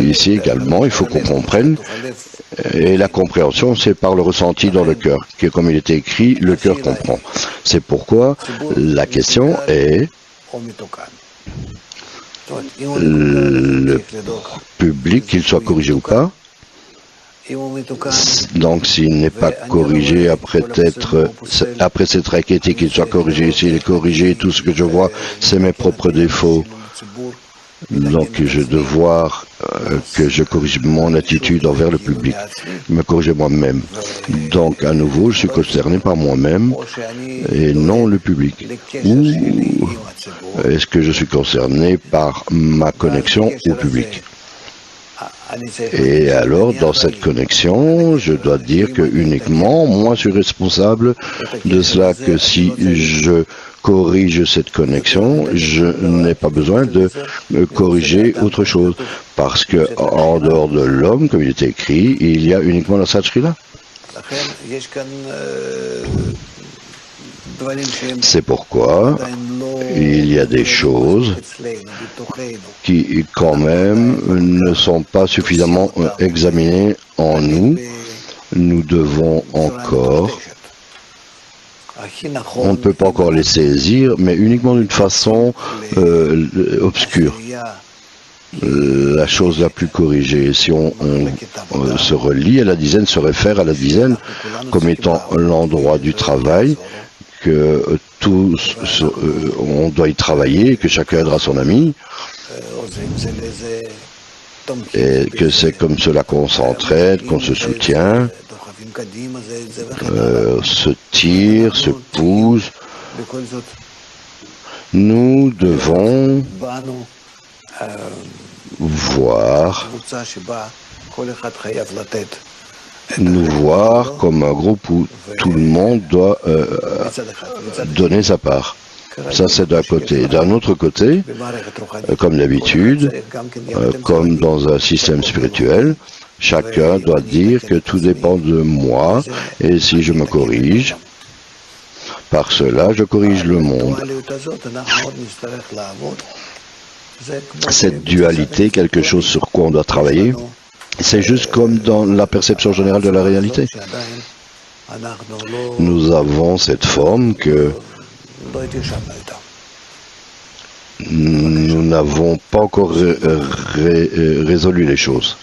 Ici également, il faut qu'on comprenne, et la compréhension, c'est par le ressenti dans le cœur, que comme il était écrit, le cœur comprend. C'est pourquoi la question est, le public, qu'il soit corrigé ou pas, donc s'il n'est pas corrigé après s'être inquiété qu'il soit corrigé, s'il est corrigé, tout ce que je vois, c'est mes propres défauts. Donc je devoir que je corrige mon attitude envers le public, me corriger moi-même. Donc à nouveau, je suis concerné par moi-même et non le public. Ou est-ce que je suis concerné par ma connexion au public? Et alors, dans cette connexion, je dois dire que uniquement moi je suis responsable de cela, que si je corrige cette connexion, je n'ai pas besoin de corriger autre chose. Parce que en dehors de l'homme, comme il est écrit, il y a uniquement la Satchila. C'est pourquoi il y a des choses qui, quand même, ne sont pas suffisamment examinées en nous. Nous devons encore, on ne peut pas encore les saisir, mais uniquement d'une façon obscure. La chose la plus corrigée, si on se relie à la dizaine, se réfère à la dizaine comme étant l'endroit du travail, que tous, on doit y travailler, que chacun aidera son ami, et que c'est comme cela qu'on s'entraide, qu'on se soutient, se tire, se pousse. Nous devons nous voir comme un groupe où tout le monde doit donner sa part. Ça, c'est d'un côté. D'un autre côté, comme d'habitude, comme dans un système spirituel, chacun doit dire que tout dépend de moi, et si je me corrige, par cela, je corrige le monde. Cette dualité, quelque chose sur quoi on doit travailler, c'est juste comme dans la perception générale de la réalité. Nous avons cette forme que nous n'avons pas encore résolu les choses.